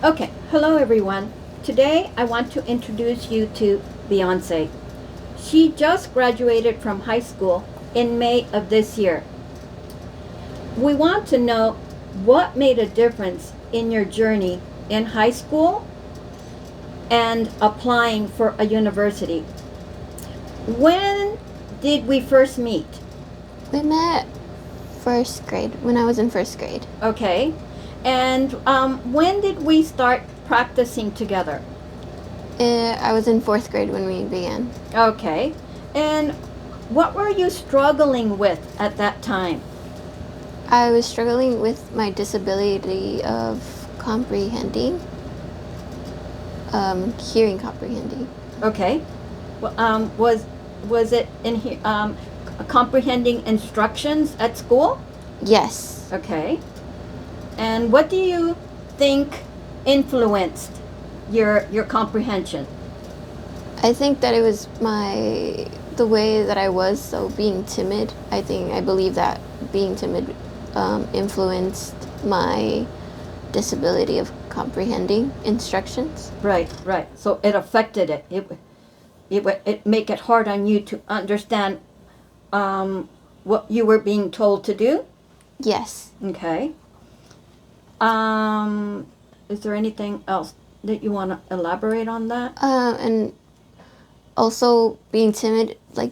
Okay, hello everyone. Today I want to introduce you to Beyonce. She just graduated from high school in May of this year. We want to know what made a difference in your journey in high school and applying for a university. When did we first meet? We met first grade when I was in first grade. Okay. And when did we start practicing together? I was in fourth grade when we began. Okay. And what were you struggling with at that time? I was struggling with my disability of comprehending, hearing comprehending. Okay. Well, was it in here comprehending instructions at school? Yes. Okay. And what do you think influenced your comprehension? I think that it was the way that I was, so being timid. I believe that being timid influenced my disability of comprehending instructions. Right, right. So it affected it. It make it hard on you to understand what you were being told to do. Yes. Okay. Is there anything else that you want to elaborate on that? And also being timid, like,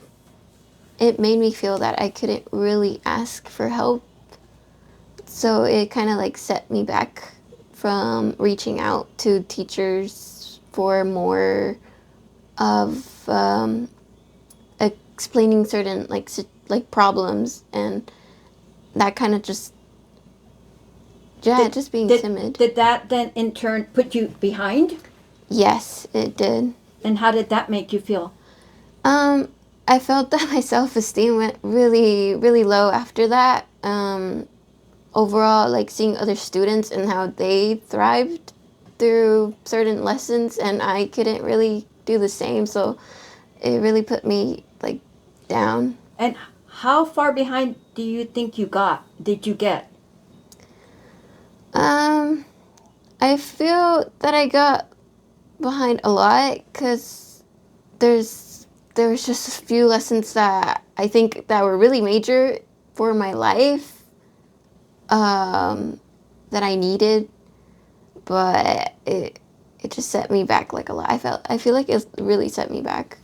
it made me feel that I couldn't really ask for help. So it kind of like set me back from reaching out to teachers for more of explaining certain like problems, and that kind of just just being timid. Did that then in turn put you behind? Yes, it did. And how did that make you feel? I felt that my self-esteem went really, really low after that. Overall, like seeing other students and how they thrived through certain lessons, and I couldn't really do the same, so it really put me like down. And how far behind do you think did you get? I feel that I got behind a lot because there was just a few lessons that I think that were really major for my life, that I needed, but it just set me back like a lot. I feel like it really set me back.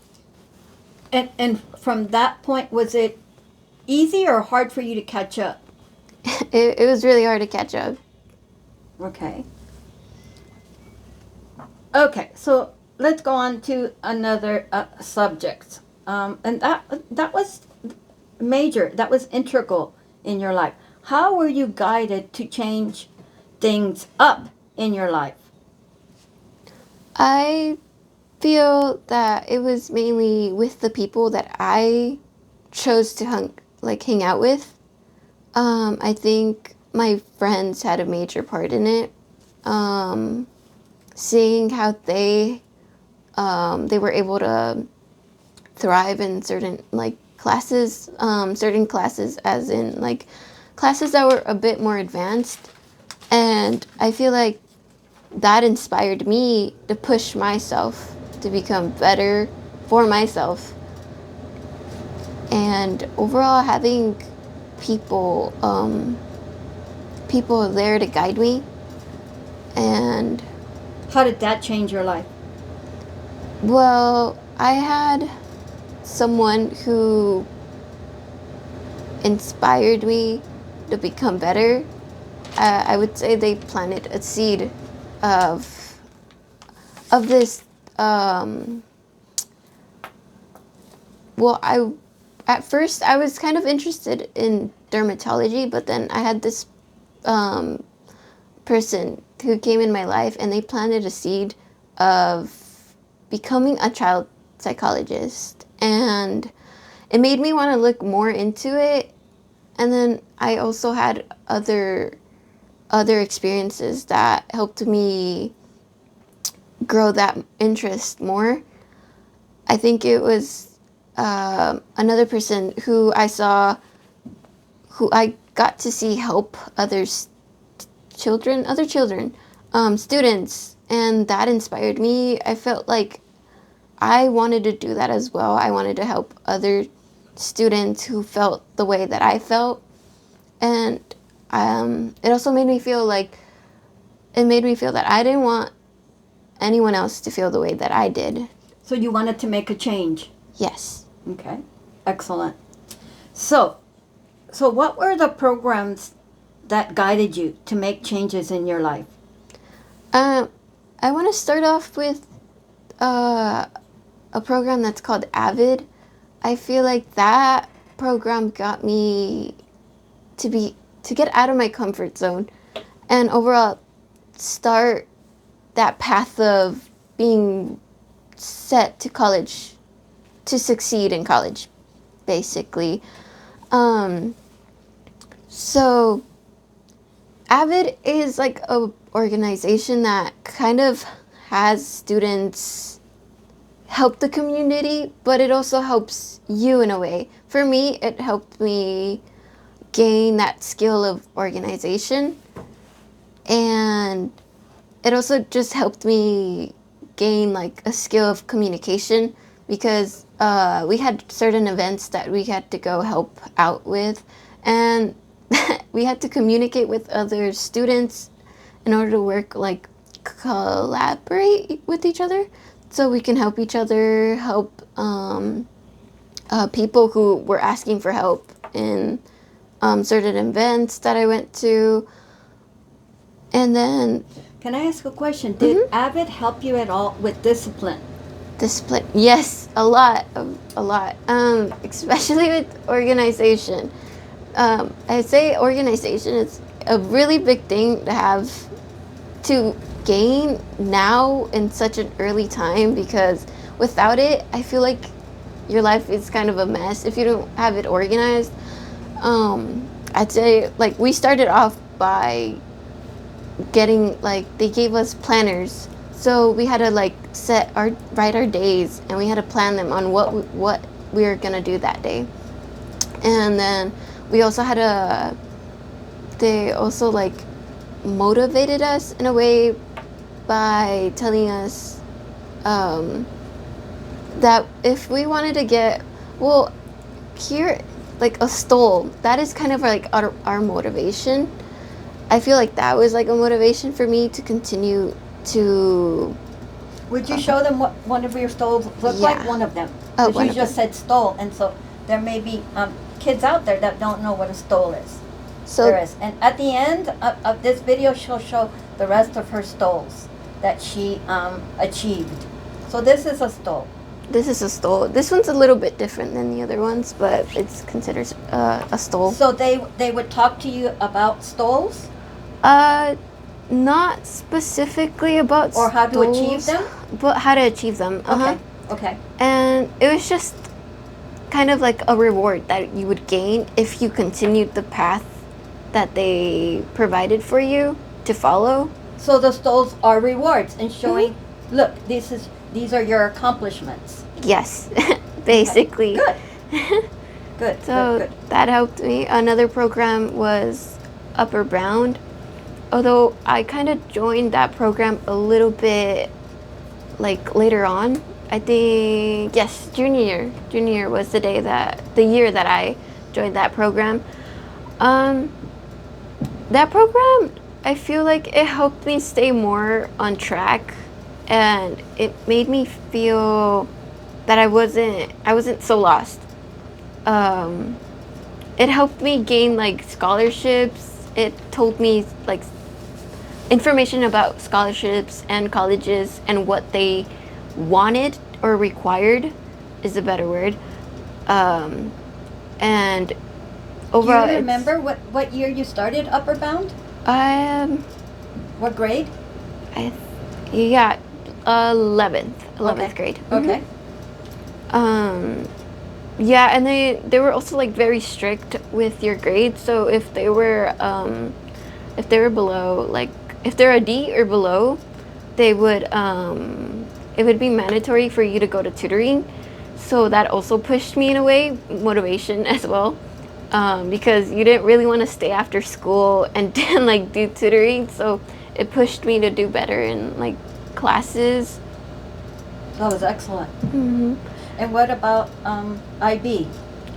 And from that point, was it easy or hard for you to catch up? It was really hard to catch up. Okay. Okay, so let's go on to another subject. And that was major. That was integral in your life. How were you guided to change things up in your life? I feel that it was mainly with the people that I chose to hang out with. I think my friends had a major part in it. Seeing how they were able to thrive in certain like classes, certain classes, as in like classes that were a bit more advanced, and I feel like that inspired me to push myself to become better for myself, and overall having people people there to guide me. And How did that change your life? well, I had someone who inspired me to become better. I would say they planted a seed of this. Well, I at first I was kind of interested in dermatology, but then I had this um, person who came in my life, and they planted a seed of becoming a child psychologist, and it made me want to look more into it. And then I also had other experiences that helped me grow that interest more. I think it was another person who I saw, who I got to see help other children, students, and that inspired me. I felt like I wanted to do that as well. I wanted to help other students who felt the way that I felt, and it also made me feel like that I didn't want anyone else to feel the way that I did. So you wanted to make a change. Yes. Okay. Excellent. So what were the programs that guided you to make changes in your life? I want to start off with a program that's called Avid. I feel like that program got me to get out of my comfort zone and overall start that path of being set to college, to succeed in college, basically. So Avid is like a organization that kind of has students help the community, but it also helps you in a way. For me, it helped me gain that skill of organization, and it also just helped me gain like a skill of communication, because we had certain events that we had to go help out with, and we had to communicate with other students in order to work, like collaborate with each other, so we can help each other, help people who were asking for help in certain events that I went to. And then, Can I ask a question? Did Avid help you at all with discipline? discipline, yes, a lot, especially with organization. I'd say organization is a really big thing to have to gain now in such an early time, because without it, I feel like your life is kind of a mess if you don't have it organized. I'd say like we started off by getting, like, they gave us planners, so we had to like write our days, and we had to plan them on what we were gonna do that day. And then we also had they also like motivated us in a way by telling us that if we wanted to get, well, here, like a stole, that is kind of like our motivation. I feel like that was like a motivation for me to continue to. Would you show them what one of your stoles looked Yeah. like? One of them. Oh, Because one you of just said stole, and so there may be kids out there that don't know what a stole is. So There is. And at the end of this video, she'll show the rest of her stoles that she achieved. So this is a stole. this is a stole. This one's a little bit different than the other ones, but it's considered a stole. So they would talk to you about stoles? Not specifically about Or how to achieve stoles, them? but how to achieve them. Okay. Okay. And it was just kind of like a reward that you would gain if you continued the path that they provided for you to follow. So the stoles are rewards and showing, look, these are your accomplishments. Yes, basically. Good. Good. So Good. that helped me. Another program was Upper Bound. Although I kind of joined that program a little bit like later on. I think, yes, junior year. Junior year was the year that I joined that program. That program, I feel like it helped me stay more on track, and it made me feel that I wasn't so lost. It helped me gain like scholarships. It told me like information about scholarships and colleges and what they wanted or required is a better word. And overall, Do you remember what year you started Upper Bound? What grade? Yeah, 11th grade. Okay. Yeah, and they were also like very strict with your grades. So if they were below, like if they're a D or below, they would it would be mandatory for you to go to tutoring. So that also pushed me in a way, motivation as well, because you didn't really want to stay after school and like do tutoring. So it pushed me to do better in like classes. That was excellent. Mm-hmm. And what about IB?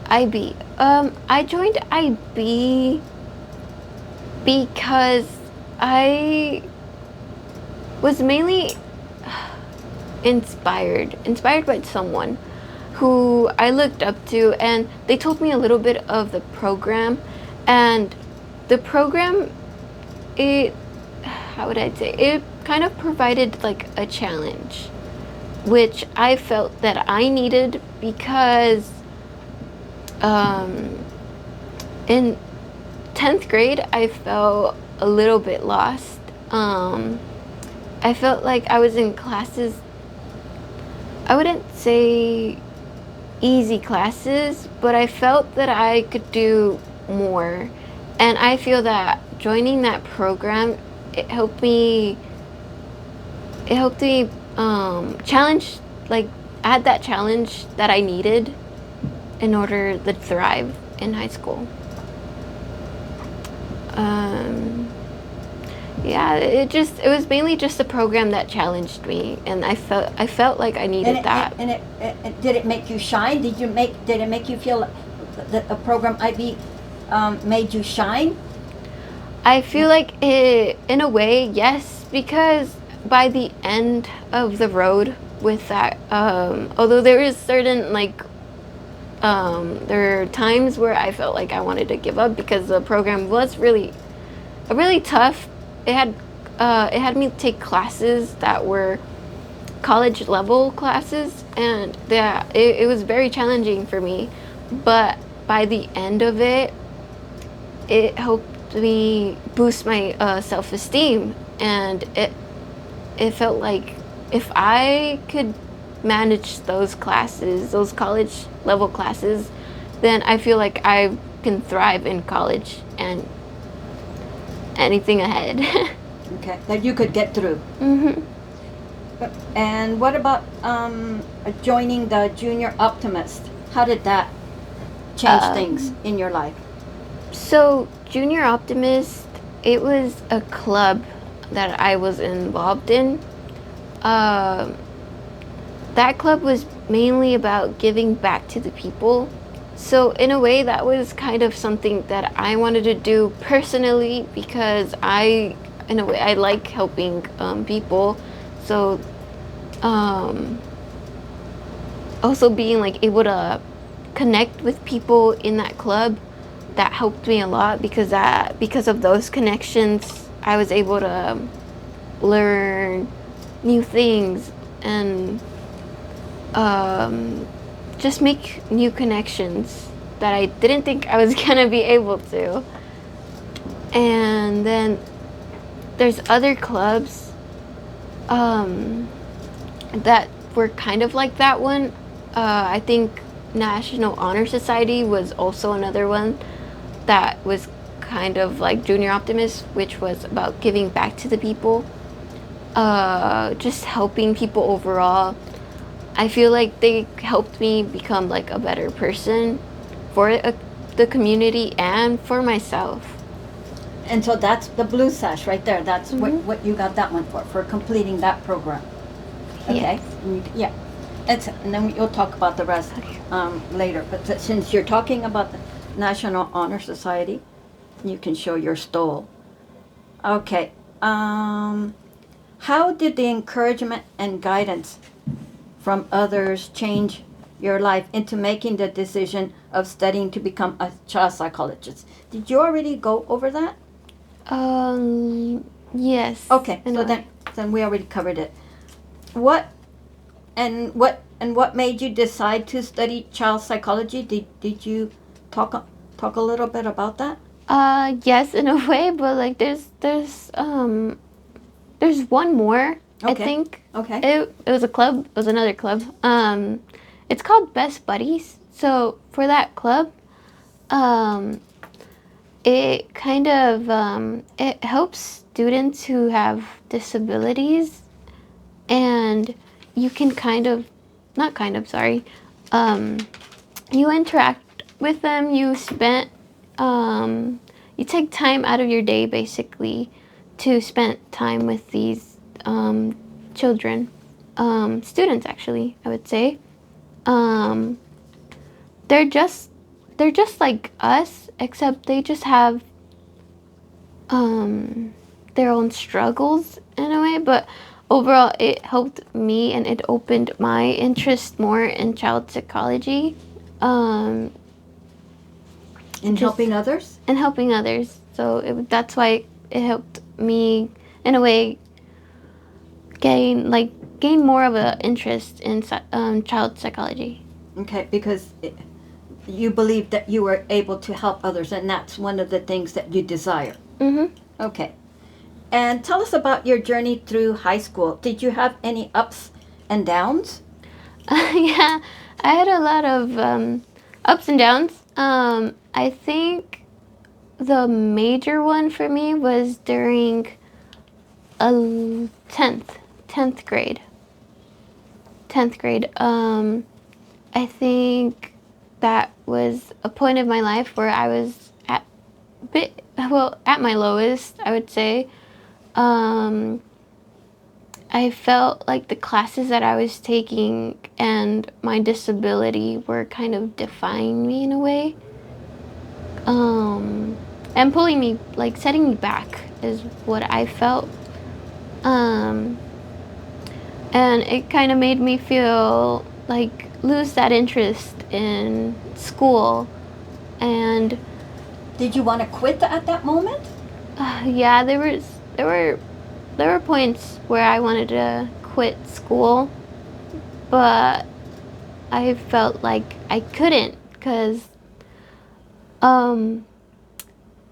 IB. I joined IB because I was mainly inspired by someone who I looked up to, and they told me a little bit of the program. And the program, it, how would I say, it kind of provided like a challenge, which I felt that I needed because in 10th grade I felt a little bit lost. I felt like I was in classes, I wouldn't say easy classes, but I felt that I could do more. And I feel that joining that program, it helped me challenge, like add that challenge that I needed in order to thrive in high school. Yeah, it was mainly just a program that challenged me, and I felt like I needed that. And did it make you shine? Did it make you feel that a program IB made you shine? I feel like it, in a way, yes, because by the end of the road with that, although there is certain like there are times where I felt like I wanted to give up because the program was really tough. It had me take classes that were college level classes, and it was very challenging for me. But by the end of it, it helped me boost my self-esteem, and it felt like if I could manage those classes, those college level classes, then I feel like I can thrive in college and anything ahead. Okay, that you could get through. Mm-hmm. And what about joining the Junior Optimist? How did that change things in your life? So, Junior Optimist, it was a club that I was involved in. That club was mainly about giving back to the people. So in a way, that was kind of something that I wanted to do personally because in a way, I like helping people. So also being like able to connect with people in that club, that helped me a lot because of those connections, I was able to learn new things and just make new connections that I didn't think I was gonna be able to. And then there's other clubs that were kind of like that one. I think National Honor Society was also another one that was kind of like Junior Optimist, which was about giving back to the people, just helping people overall. I feel like they helped me become like a better person for the community and for myself. And so that's the blue sash right there. That's Mhm. what you got that one for completing that program. Okay. Yeah. And then you'll talk about the rest later. But since you're talking about the National Honor Society, you can show your stole. Okay. How did the encouragement and guidance from others change your life into making the decision of studying to become a child psychologist? Did you already go over that? Yes. Okay, in so a way. then we already covered it. What made you decide to study child psychology? Did you talk a little bit about that? Yes, in a way, but like there's one more. I Okay. think Okay. it was a club. It was another club. It's called Best Buddies. So for that club, um, it kind of it helps students who have disabilities, and you can kind of, not kind of, sorry, um, you interact with them. You take time out of your day basically to spend time with these children, students actually, I would say. Um, they're just like us, except they just have their own struggles in a way. But overall, it helped me and it opened my interest more in child psychology. Um, In just helping others? and helping others. So that's why it helped me in a way gain more of an interest in child psychology. Okay, because you believe that you were able to help others, and that's one of the things that you desire. Mhm. Okay. And tell us about your journey through high school. Did you have any ups and downs? Yeah, I had a lot of ups and downs. I think the major one for me was during a 10th grade. 10th grade. I think that was a point of my life where I was at my lowest, I would say. Um, I felt like the classes that I was taking and my disability were kind of defining me in a way. And pulling me, like setting me back is what I felt. Um, and it kind of made me feel like lose that interest in school. And Did you want to quit at that moment? yeah, there were points where I wanted to quit school, but I felt like I couldn't because um,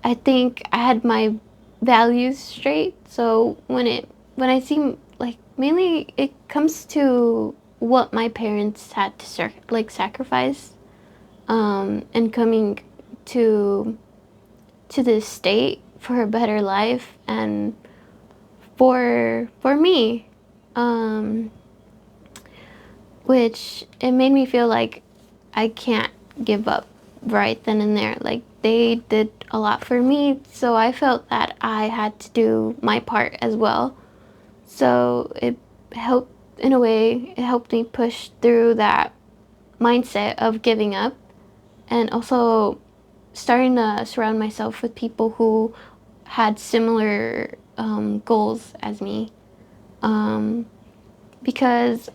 I think I had my values straight. So when I see like mainly it comes to what my parents had to sacrifice and coming to this state for a better life and for me, um, which it made me feel like I can't give up right then and there. Like they did a lot for me, so I felt that I had to do my part as well. So it helped in a way. It helped me push through that mindset of giving up, and also starting to surround myself with people who had similar goals as me. Um, because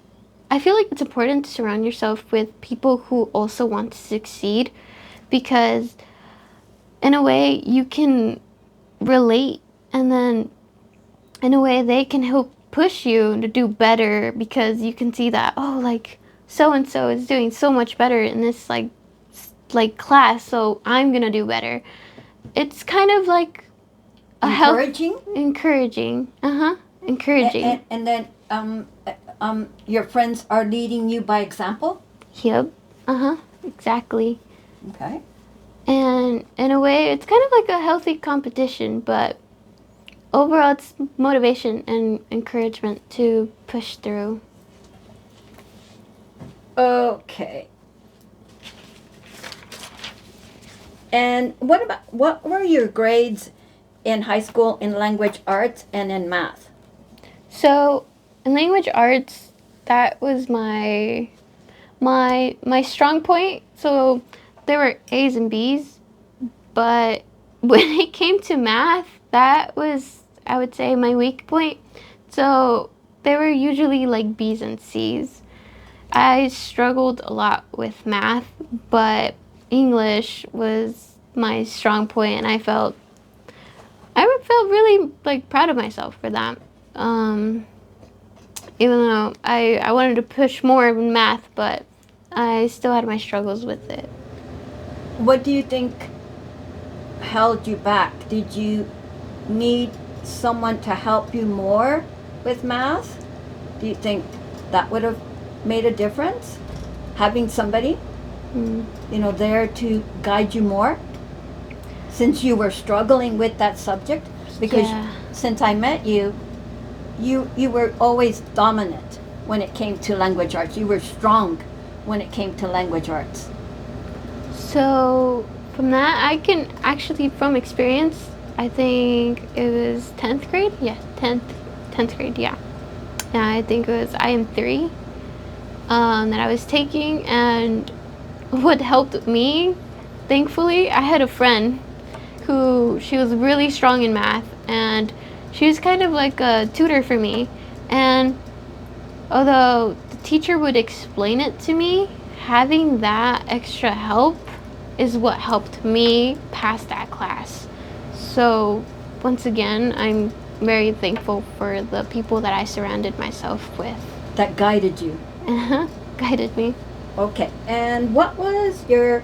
I feel like it's important to surround yourself with people who also want to succeed because in a way you can relate and then in a way they can help push you to do better because you can see that like so and so is doing so much better in this class, so I'm going to do better. It's kind of like a Encouraging? Encouraging. Encouraging. And then your friends are leading you by example? Yep. Exactly. Okay. And in a way, it's kind of like a healthy competition, but overall, it's motivation and encouragement to push through. Okay. And what were your grades in high school in language arts and in math? So, in language arts, that was my strong point. So, there were A's and B's, but when it came to math, that was, I would say, my weak point. So, they were usually like B's and C's. I struggled a lot with math, but English was my strong point, and I felt really like proud of myself for that. Even though I wanted to push more in math, but I still had my struggles with it. What do you think held you back? Did you need someone to help you more with math? Do you think that would have made a difference? Having somebody, there to guide you more? Since you were struggling with that subject? Because since I met you, you were always dominant when it came to language arts. You were strong when it came to language arts. So from that, I can actually, from experience, I think it was 10th grade. Yeah, 10th grade. Yeah. Yeah, I think it was IM3 that I was taking, and what helped me, thankfully, I had a friend who she was really strong in math, and she was kind of like a tutor for me. And although the teacher would explain it to me, having that extra help is what helped me pass that class. So once again, I'm very thankful for the people that I surrounded myself with. That guided you. Guided me. Okay. And what was your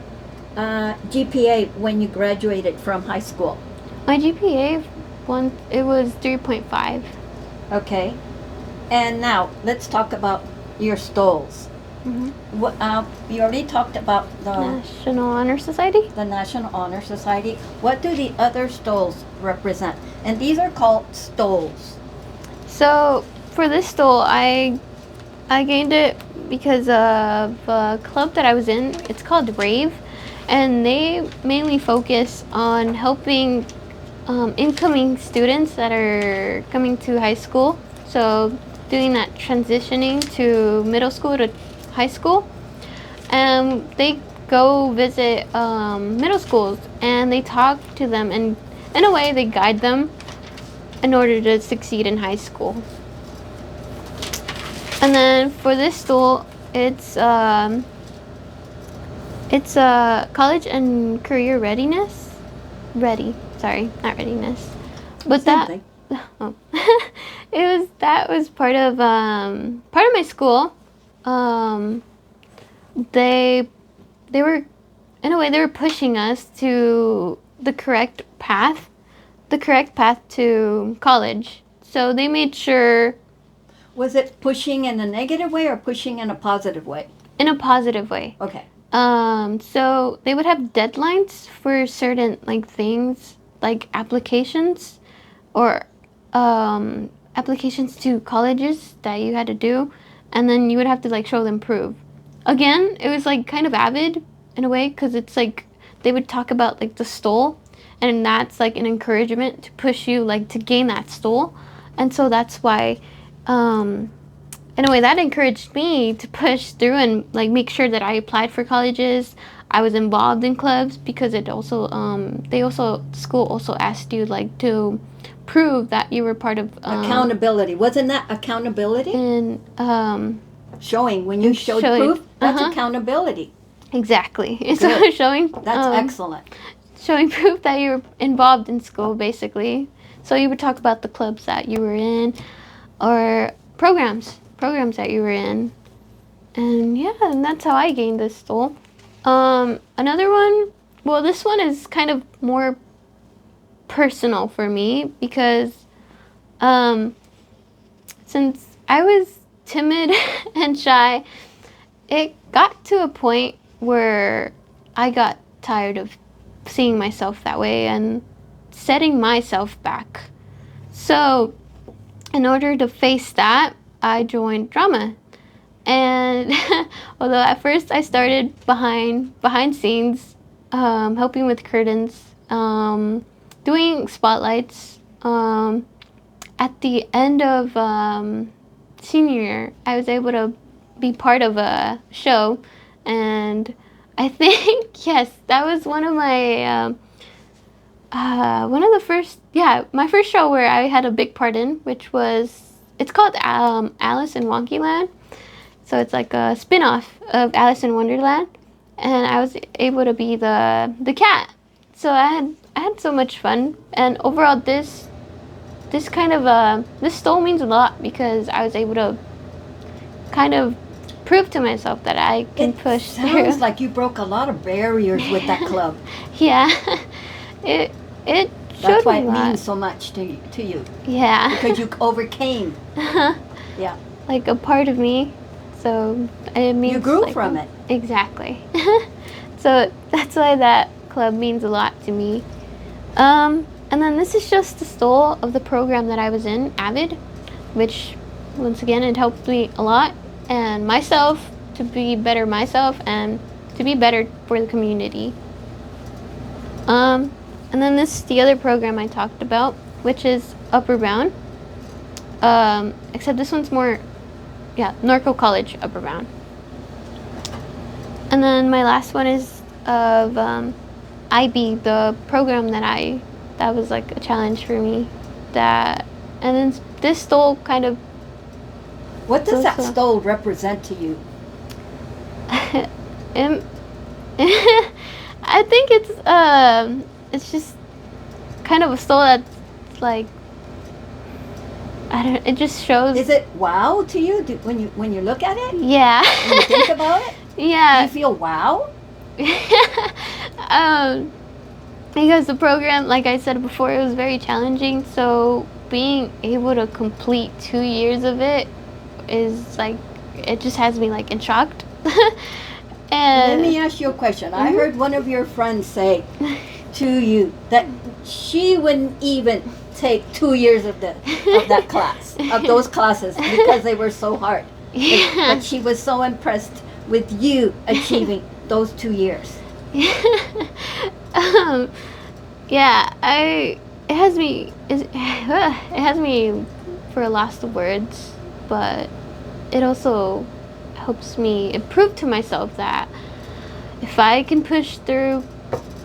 GPA when you graduated from high school? My GPA, it was 3.5. Okay. And now let's talk about your stoles. Mm-hmm. What, you already talked about National Honor Society. the National Honor Society. What do the other stoles represent? And these are called stoles. So for this stole, I gained it because of a club that I was in. It's called Rave, and they mainly focus on helping incoming students that are coming to high school. So doing that transitioning to middle school to high school. And they go visit middle schools, and they talk to them, and in a way they guide them in order to succeed in high school. And then for this stool, it's college and career readiness. Sorry, not readiness. But Same thing. oh, that was part of my school. They were, in a way, they were pushing us to the correct path to college. So they made sure. Was it pushing in a negative way or pushing in a positive way? In a positive way. Okay. So they would have deadlines for certain things, like applications or applications to colleges that you had to do, and then you would have to show them proof. Again, it was kind of avid in a way, because it's they would talk about the stole, and that's an encouragement to push you to gain that stole. And so that's why in a way that encouraged me to push through and make sure that I applied for colleges. I was involved in clubs, because it also school also asked you to prove that you were part of accountability. Wasn't that accountability? And showing, when you showed proof, that's accountability. Exactly. Good. So showing That's excellent. showing proof that you were involved in school, basically. So you would talk about the clubs that you were in, or programs that you were in. And yeah, and that's how I gained this stole. Another one, well, this one is kind of more personal for me, because since I was timid and shy, it got to a point where I got tired of seeing myself that way and setting myself back. So in order to face that, I joined drama. And although at first I started behind scenes, helping with curtains, doing spotlights, at the end of senior year, I was able to be part of a show, and I think yes, that was one of my my first show where I had a big part in, which was, it's called Alice in Wonderland. So it's like a spin-off of Alice in Wonderland, and I was able to be the cat. So I had so much fun, and overall this kind of this stole means a lot, because I was able to kind of prove to myself that I can push through. It sounds like you broke a lot of barriers with that club. Yeah, it showed That's why me it a lot. means so much to you. Yeah. Because you overcame. Yeah. Like a part of me. So it means You grew from it. Exactly. So that's why that club means a lot to me. And then this is just the stole of the program that I was in, AVID, which once again it helped me a lot, and myself to be better myself and to be better for the community. And then this is the other program I talked about, which is Upper Bound. Except this one's more, Norco College Upper Bound. And then my last one is of IB, the program that was like a challenge for me. And then this stole kind of. What does that stole represent to you? I think it's just kind of a stole that's like, it just shows. Is it wow to you when you look at it? Yeah. When you think about it? Yeah. Do you feel wow? Because the program, like I said before, it was very challenging. So being able to complete 2 years of it is like, it just has me like in shock. Let me ask you a question. I heard one of your friends say to you that she wouldn't even take 2 years of that class, of those classes, because they were so hard. Yeah. But she was so impressed with you achieving those 2 years. It has me for a loss of words, but it also helps me prove to myself that if I can push through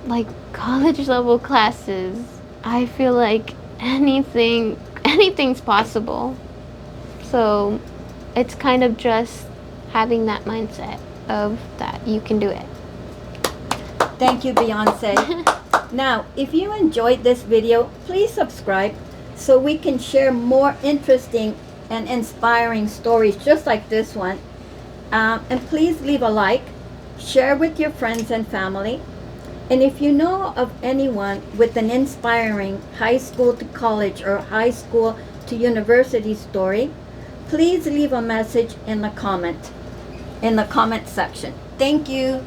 like college level classes, I feel like anything's possible. So it's kind of just having that mindset of that you can do it. Thank you, Beyonce. Now, if you enjoyed this video, please subscribe so we can share more interesting and inspiring stories just like this one. And please leave a like, share with your friends and family. And if you know of anyone with an inspiring high school to college or high school to university story, please leave a message in the comment section. Thank you.